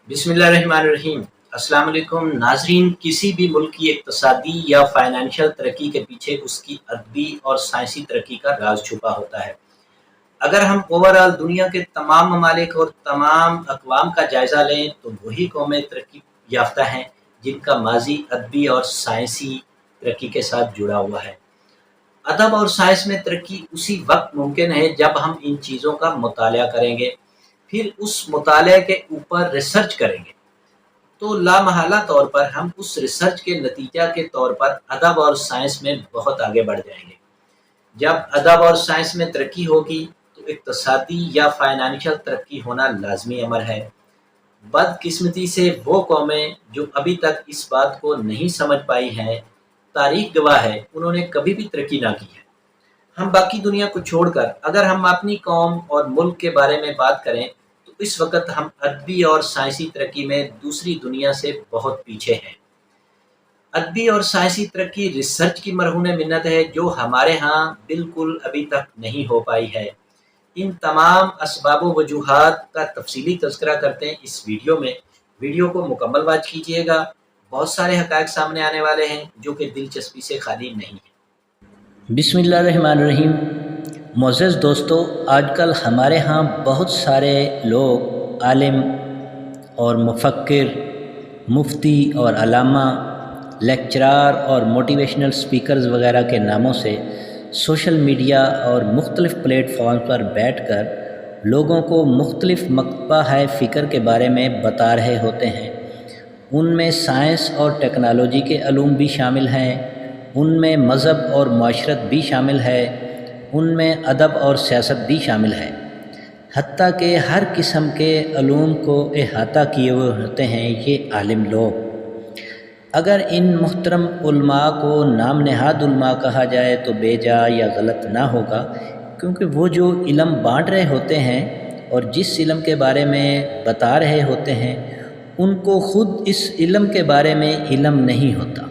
बिस्मिल्लाहिर्रहमानिर्रहीम। अस्सलाम वालेकुम नाजरीन। किसी भी मुल्क की इक़्तिसादी या फाइनेंशियल तरक्की के पीछे उसकी अदबी और साइंसी तरक्की का राज छुपा होता है। अगर हम ओवरऑल दुनिया के तमाम ममालिक और तमाम अक़वाम का जायज़ा लें तो वही कौमें तरक्की याफ्ता हैं जिनका माजी अदबी और साइंसी तरक्की के साथ जुड़ा हुआ है। अदब और साइंस में तरक्की उसी वक्त मुमकिन है जब हम इन चीज़ों का मुताला करेंगे, फिर उस मुताले के ऊपर रिसर्च करेंगे, तो लामहला तौर पर हम उस रिसर्च के नतीजा के तौर पर अदब और साइंस में बहुत आगे बढ़ जाएंगे। जब अदब और साइंस में तरक्की होगी तो इक़्तिसादी या फाइनेंशियल तरक्की होना लाजमी अमर है। बदकिस्मती से वो कौमें जो अभी तक इस बात को नहीं समझ पाई हैं, तारीख गवाह है उन्होंने कभी भी तरक्की ना की है। हम बाकी दुनिया को छोड़कर अगर हम अपनी कौम और मुल्क के बारे में बात करें तो इस वक्त हम अदबी और साइंसी तरक्की में दूसरी दुनिया से बहुत पीछे हैं। अदबी और साइंसी तरक्की रिसर्च की मरहून मिन्नत है जो हमारे यहाँ बिल्कुल अभी तक नहीं हो पाई है। इन तमाम असबाब व वजूहात का तफसीली तज़किरा करते हैं इस वीडियो में। वीडियो को मुकम्मल वॉच कीजिएगा। बहुत सारे हक़ाइक़ सामने आने वाले हैं जो कि दिलचस्पी से खाली नहीं है। बिस्मिल्लाहिर्रहमानिर्रहीम। मोअज़्ज़ज़ दोस्तों, आजकल हमारे यहाँ बहुत सारे लोग आलिम और मुफ़क्किर, मुफ्ती और अल्लामा, लेक्चरार और मोटिवेशनल स्पीकर्स वगैरह के नामों से सोशल मीडिया और मुख्तलिफ़ प्लेटफॉर्म पर बैठकर लोगों को मुख्तलिफ़ मकतबा है फ़िक्र के बारे में बता रहे होते हैं। उनमें साइंस और टेक्नोलॉजी के अलूम भी शामिल हैं, उनमें मज़हब और माशरत भी शामिल है, उनमें अदब और सियासत भी शामिल है। हत्ता कि हर किस्म के अलूम को अहाता किए हुए होते हैं ये आलिम लोग। अगर इन मुहतरम उलमा को नाम नहाद उलमा कहा जाए तो बेजा या गलत ना होगा, क्योंकि वो जो इल्म बांट रहे होते हैं और जिस इल्म के बारे में बता रहे होते हैं उनको ख़ुद इस इल्म के बारे में इल्म नहीं होता।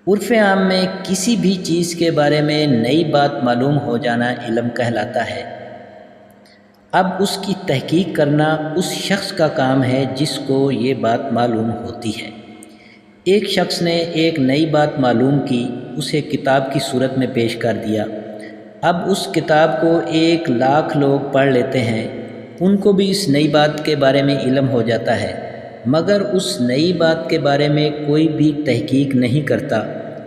उर्फ़ आम में किसी भी चीज़ के बारे में नई बात मालूम हो जाना इल्म कहलाता है। अब उसकी तहकीक करना उस शख्स का काम है जिसको ये बात मालूम होती है। एक शख्स ने एक नई बात मालूम की, उसे किताब की सूरत में पेश कर दिया। अब उस किताब को 1,00,000 लोग पढ़ लेते हैं, उनको भी इस नई बात के बारे में इल्म हो जाता है, मगर उस नई बात के बारे में कोई भी तहकीक नहीं करता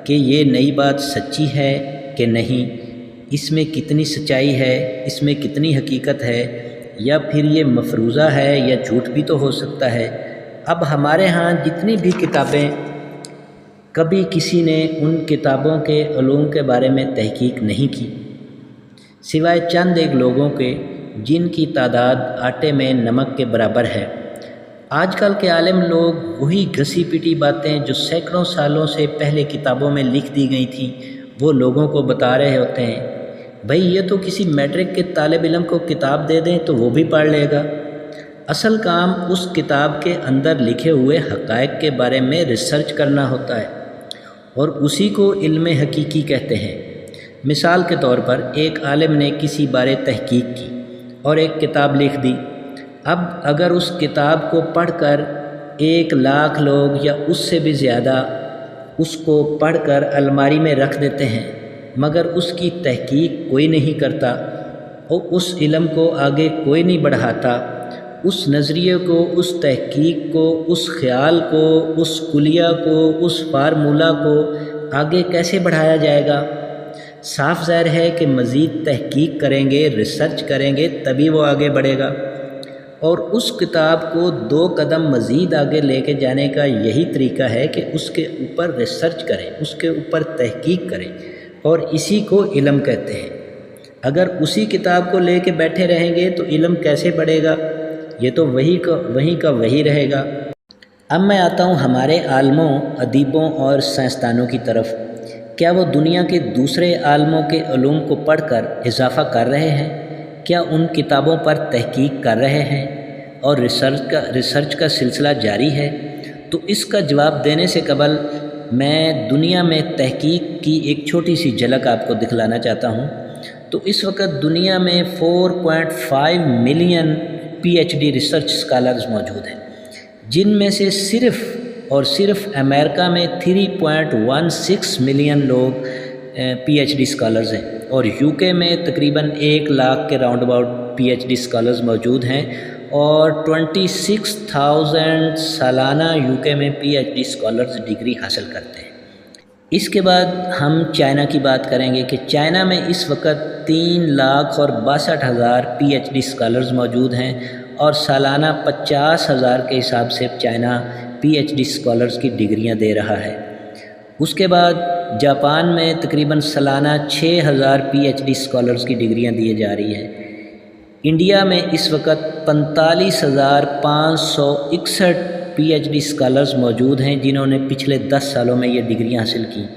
कि ये नई बात सच्ची है कि नहीं, इसमें कितनी सच्चाई है, इसमें कितनी हकीकत है, या फिर ये मफरूज़ा है या झूठ भी तो हो सकता है। अब हमारे यहाँ जितनी भी किताबें, कभी किसी ने उन किताबों के उलूम के बारे में तहकीक नहीं की, सिवाय चंद एक लोगों के जिनकी तादाद आटे में नमक के बराबर है। आजकल के आलिम लोग वही घसी पिटी बातें जो सैकड़ों सालों से पहले किताबों में लिख दी गई थी वो लोगों को बता रहे होते हैं। भाई ये तो किसी मैट्रिक के तालिब इल्म को किताब दे दें तो वो भी पढ़ लेगा। असल काम उस किताब के अंदर लिखे हुए हक़ाइक़ के बारे में रिसर्च करना होता है और उसी को इल्म हकीकी कहते हैं। मिसाल के तौर पर एक आलिम ने किसी बारे तहकीक की और एक किताब लिख दी। अब अगर उस किताब को पढ़कर 1,00,000 लोग या उससे भी ज़्यादा उसको पढ़कर अलमारी में रख देते हैं, मगर उसकी तहकीक कोई नहीं करता और उस इल्म को आगे कोई नहीं बढ़ाता, उस नज़रिए को, उस तहकीक को, उस ख़्याल को, उस कुलिया को, उस फार्मूला को आगे कैसे बढ़ाया जाएगा? साफ ज़ाहिर है कि मज़ीद तहकीक करेंगे, रिसर्च करेंगे तभी वो आगे बढ़ेगा। और उस किताब को 2 कदम मज़ीद आगे लेके जाने का यही तरीका है कि उसके ऊपर रिसर्च करें, उसके ऊपर तहकीक करें, और इसी को इल्म कहते हैं। अगर उसी किताब को लेके बैठे रहेंगे तो इल्म कैसे बढ़ेगा? ये तो वहीं का वही रहेगा। अब मैं आता हूँ हमारे आलमों, अदीबों और साइंसदानों की तरफ। क्या वो दुनिया के दूसरे आलमों के उलूम को पढ़कर इजाफ़ा कर रहे हैं? क्या उन किताबों पर तहकीक कर रहे हैं और रिसर्च का सिलसिला जारी है? तो इसका जवाब देने से कबल मैं दुनिया में तहकीक की एक छोटी सी झलक आपको दिखलाना चाहता हूँ। तो इस वक्त दुनिया में 4.5 मिलियन PhD रिसर्च स्कॉलर्स मौजूद हैं, जिनमें से सिर्फ़ और सिर्फ अमेरिका में 3.16 मिलियन लोग PhD स्कॉलर्स हैं और यूके में तकरीबन 1 लाख के राउंड अबाउट PhD स्कॉलर्स मौजूद हैं और 26,000 सालाना यूके में PhD स्कॉलर्स डिग्री हासिल करते हैं। इसके बाद हम चाइना की बात करेंगे कि चाइना में इस वक्त 3,62,000 PhD स्कॉलर्स मौजूद हैं और सालाना 50,000 के हिसाब से चाइना PhD स्कॉलर्स की डिग्रियां दे रहा है। उसके बाद जापान में तकरीबन सालाना 6,000 PhD स्कॉलर्स की डिग्रियां दी जा रही हैं। इंडिया में इस वक्त 45,561 PhD स्कॉलर्स मौजूद हैं जिन्होंने पिछले 10 सालों में ये डिग्रियां हासिल की।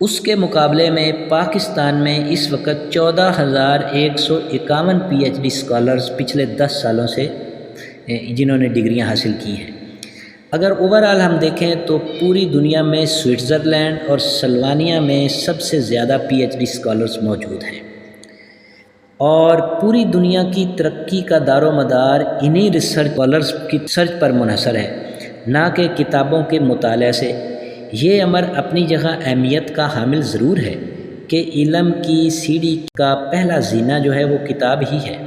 उसके मुकाबले में पाकिस्तान में इस वक्त 14,151 PhD स्कॉलर्स पिछले 10 सालों से जिन्होंने डिग्रियां हासिल की हैं। अगर ओवरऑल हम देखें तो पूरी दुनिया में स्विट्ज़रलैंड और सल्वानिया में सबसे ज़्यादा PhD स्कॉलर्स मौजूद हैं और पूरी दुनिया की तरक्की का दारोमदार इन्हीं रिसर्च स्कॉलर्स की रिसर्च पर मुनहसर है, ना कि किताबों के मुताले से। ये अमर अपनी जगह अहमियत का हामिल ज़रूर है कि इल्म की सीढ़ी का पहला जीना जो है वो किताब ही है,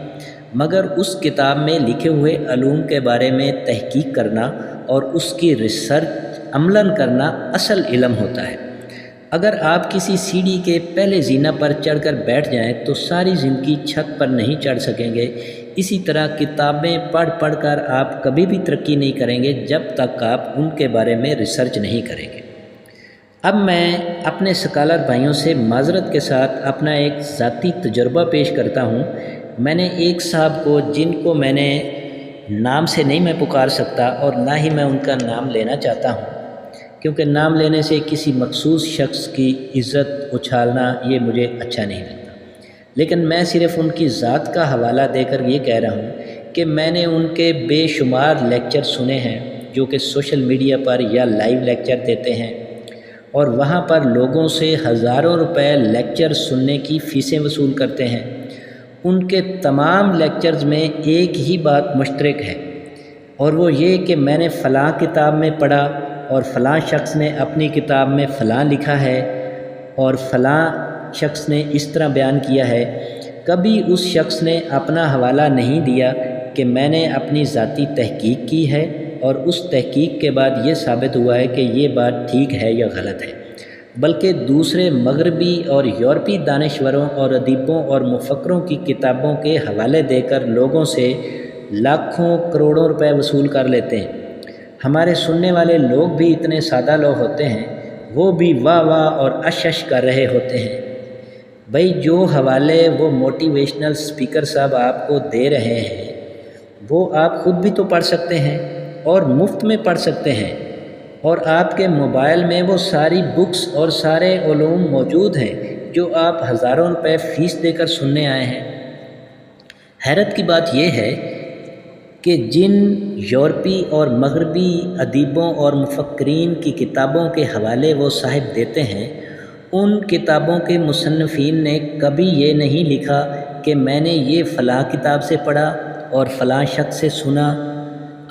मगर उस किताब में लिखे हुए अलूम के बारे में तहकीक करना और उसकी रिसर्च अमलन करना असल इल्म होता है। अगर आप किसी सीढ़ी के पहले जीना पर चढ़कर बैठ जाएं तो सारी ज़िंदगी छत पर नहीं चढ़ सकेंगे। इसी तरह किताबें पढ़ पढ़ कर आप कभी भी तरक्की नहीं करेंगे जब तक आप उनके बारे में रिसर्च नहीं करेंगे। अब मैं अपने स्कॉलर भाइयों से माजरत के साथ अपना एक ज़ाती तजुर्बा पेश करता हूँ। मैंने एक साहब को, जिनको मैंने नाम से नहीं मैं पुकार सकता और ना ही मैं उनका नाम लेना चाहता हूँ, क्योंकि नाम लेने से किसी मखसूस शख्स की इज़्ज़त उछालना ये मुझे अच्छा नहीं लगता। लेकिन मैं सिर्फ़ उनकी ज़ात का हवाला देकर ये कह रहा हूँ कि मैंने उनके बेशुमार लेक्चर सुने हैं जो कि सोशल मीडिया पर या लाइव लेक्चर देते हैं और वहाँ पर लोगों से हज़ारों रुपए लेक्चर सुनने की फ़ीसें वसूल करते हैं। उनके तमाम लेक्चर्स में एक ही बात मुश्तरक है और वो ये कि मैंने फ़लाँ किताब में पढ़ा और फ़लाँ शख्स ने अपनी किताब में फ़लाँ लिखा है और फ़लाँ शख्स ने इस तरह बयान किया है। कभी उस शख्स ने अपना हवाला नहीं दिया कि मैंने अपनी ज़ाती तहकीक की है और उस तहकीक के बाद ये साबित हुआ है कि ये बात ठीक है या गलत है, बल्कि दूसरे मगरबी और यूरोपी दानिश्वरों और अदीबों और मुफक्करों की किताबों के हवाले देकर लोगों से लाखों करोड़ों रुपए वसूल कर लेते हैं। हमारे सुनने वाले लोग भी इतने सादा लोग होते हैं, वो भी वाह वाह और अश कर रहे होते हैं। भाई, जो हवाले वो मोटिवेशनल स्पीकर साहब आपको दे रहे हैं वो आप ख़ुद भी तो पढ़ सकते हैं और मुफ्त में पढ़ सकते हैं और आपके मोबाइल में वो सारी बुक्स और सारे उलूम मौजूद हैं जो आप हज़ारों रुपए फ़ीस देकर सुनने आए हैं। हैरत की बात यह है कि जिन यूरोपी और मगरबी अदीबों और मुफक्करीन की किताबों के हवाले वो साहिब देते हैं, उन किताबों के मुसन्निफ़ीन ने कभी ये नहीं लिखा कि मैंने ये फ़लाँ किताब से पढ़ा और फ़लाँ शख्स से सुना।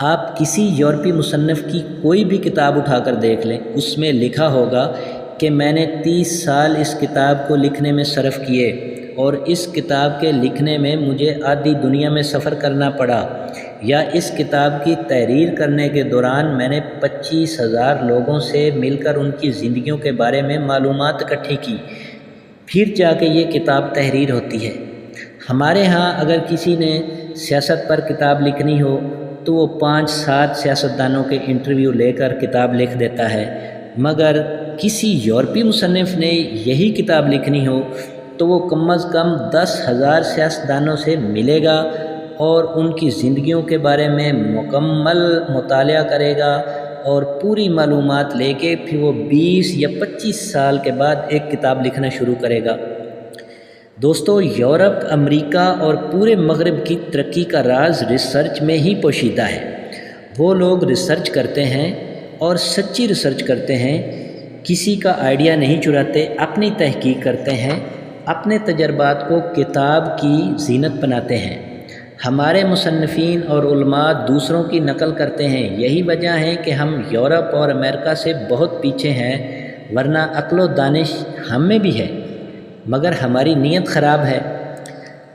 आप किसी यूरोपी मुसन्निफ़ की कोई भी किताब उठाकर देख लें, उसमें लिखा होगा कि मैंने 30 साल इस किताब को लिखने में सर्फ़ किए और इस किताब के लिखने में मुझे आधी दुनिया में सफ़र करना पड़ा, या इस किताब की तहरीर करने के दौरान मैंने 25,000 लोगों से मिलकर उनकी ज़िंदगियों के बारे में मालूमात इकट्ठी की, फिर जाके ये किताब तहरीर होती है। हमारे यहाँ अगर किसी ने सियासत पर किताब लिखनी हो तो वो 5-7 सियासतदानों के इंटरव्यू लेकर किताब लिख देता है, मगर किसी यूरोपी मुसन्निफ़ ने यही किताब लिखनी हो तो वो कम अज़ कम 10,000 सियासतदानों से मिलेगा और उनकी ज़िंदगियों के बारे में मुकम्मल मुतालिया करेगा और पूरी मालूमात लेके फिर वो 20 या 25 साल के बाद एक किताब लिखना शुरू करेगा। दोस्तों, यूरोप, अमेरिका और पूरे मगरब की तरक्की का राज रिसर्च में ही पोशीदा है। वो लोग रिसर्च करते हैं और सच्ची रिसर्च करते हैं, किसी का आइडिया नहीं चुराते, अपनी तहकीक करते हैं, अपने तजर्बात को किताब की जीनत बनाते हैं। ہمارے مصنفین اور علماء دوسروں کی نقل کرتے ہیں، یہی وجہ ہے کہ ہم یورپ اور امریکہ سے بہت پیچھے ہیں، ورنہ عقل و دانش ہم میں بھی ہے، مگر ہماری نیت خراب ہے۔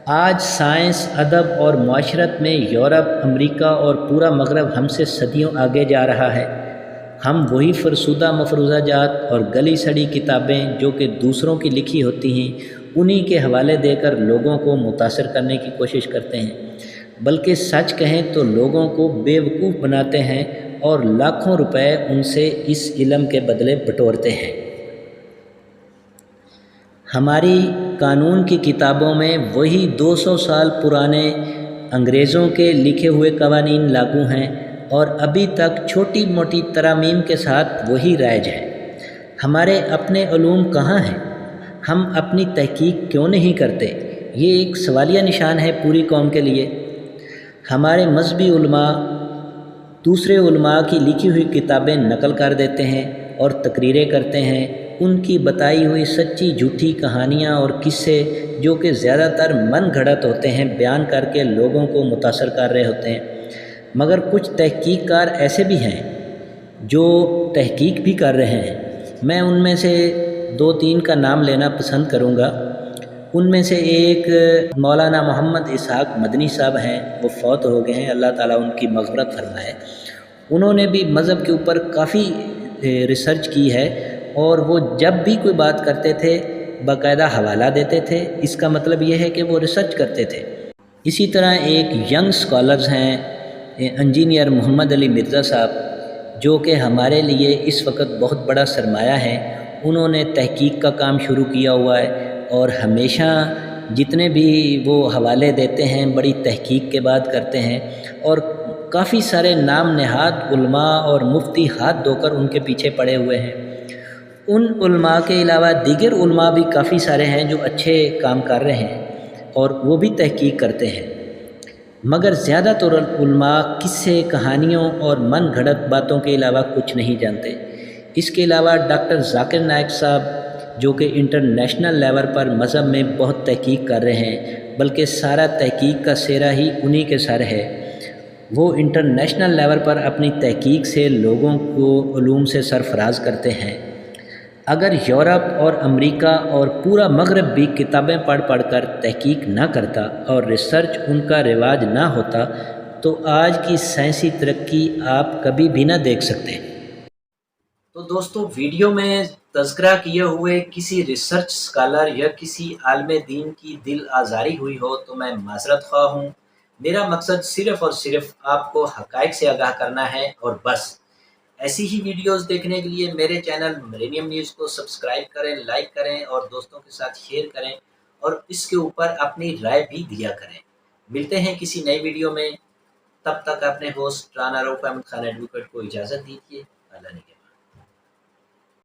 آج سائنس، ادب اور معاشرت میں یورپ، امریکہ اور پورا مغرب ہم سے صدیوں آگے جا رہا ہے۔ ہم وہی فرسودہ مفروضہ جات اور گلی سڑی کتابیں جو کہ دوسروں کی لکھی ہوتی ہیں انہی کے حوالے دے کر لوگوں کو متاثر کرنے کی کوشش کرتے ہیں، بلکہ سچ کہیں تو لوگوں کو بے وقوف بناتے ہیں اور لاکھوں روپے ان سے اس علم کے بدلے بٹورتے ہیں۔ ہماری قانون کی کتابوں میں وہی 200 سال پرانے انگریزوں کے لکھے ہوئے قوانین لاگو ہیں اور ابھی تک چھوٹی موٹی ترامیم کے ساتھ وہی رائج ہے۔ ہمارے اپنے علوم کہاں ہیں؟ ہم اپنی تحقیق کیوں نہیں کرتے؟ یہ ایک سوالیہ نشان ہے پوری قوم کے لیے۔ ہمارے مذہبی علماء دوسرے علماء کی لکھی ہوئی کتابیں نقل کر دیتے ہیں اور تقریریں کرتے ہیں، ان کی بتائی ہوئی سچی جھوٹی کہانیاں اور قصے جو کہ زیادہ تر من گھڑت ہوتے ہیں بیان کر کے لوگوں کو متاثر کر رہے ہوتے ہیں۔ مگر کچھ تحقیق کار ایسے بھی ہیں جو تحقیق بھی کر رہے ہیں، میں ان میں سے 2-3 کا نام لینا پسند کروں گا۔ ان میں سے ایک مولانا محمد اسحاق مدنی صاحب ہیں، وہ فوت ہو گئے ہیں، اللہ تعالیٰ ان کی مغفرت فرمائے۔ انہوں نے بھی مذہب کے اوپر کافی ریسرچ کی ہے اور وہ جب بھی کوئی بات کرتے تھے باقاعدہ حوالہ دیتے تھے، اس کا مطلب یہ ہے کہ وہ ریسرچ کرتے تھے۔ اسی طرح ایک ینگ سکالرز ہیں انجینئر محمد علی مرزا صاحب، جو کہ ہمارے لیے اس وقت بہت بڑا سرمایہ ہے۔ انہوں نے تحقیق کا کام شروع کیا ہوا ہے اور ہمیشہ جتنے بھی وہ حوالے دیتے ہیں بڑی تحقیق کے بعد کرتے ہیں، اور کافی سارے نام نہاد علماء اور مفتی ہاتھ دھو کر ان کے پیچھے پڑے ہوئے ہیں۔ ان علماء کے علاوہ دیگر علماء بھی کافی سارے ہیں جو اچھے کام کر رہے ہیں اور وہ بھی تحقیق کرتے ہیں، مگر زیادہ تر علماء قصے، کہانیوں اور من گھڑت باتوں کے علاوہ کچھ نہیں جانتے۔ اس کے علاوہ ڈاکٹر ذاکر نائک صاحب جو کہ انٹرنیشنل لیول پر مذہب میں بہت تحقیق کر رہے ہیں، بلکہ سارا تحقیق کا سہرا ہی انہی کے سر ہے۔ وہ انٹرنیشنل لیول پر اپنی تحقیق سے لوگوں کو علوم سے سرفراز کرتے ہیں۔ اگر یورپ اور امریکہ اور پورا مغرب بھی کتابیں پڑھ پڑھ کر تحقیق نہ کرتا اور ریسرچ ان کا رواج نہ ہوتا تو آج کی سائنسی ترقی آپ کبھی بھی نہ دیکھ سکتے۔ تو دوستو، ویڈیو میں تذکرہ کیے ہوئے کسی ریسرچ سکالر یا کسی عالم دین کی دل آزاری ہوئی ہو تو میں معذرت خواہ ہوں۔ میرا مقصد صرف اور صرف آپ کو حقائق سے آگاہ کرنا ہے اور بس۔ ایسی ہی ویڈیوز دیکھنے کے لیے میرے چینل ملینیم نیوز کو سبسکرائب کریں، لائک کریں اور دوستوں کے ساتھ شیئر کریں، اور اس کے اوپر اپنی رائے بھی دیا کریں۔ ملتے ہیں کسی نئی ویڈیو میں، تب تک اپنے ہوسٹ رانا رؤف احمد خان ایڈوکیٹ کو اجازت دیجیے۔ اللہ نے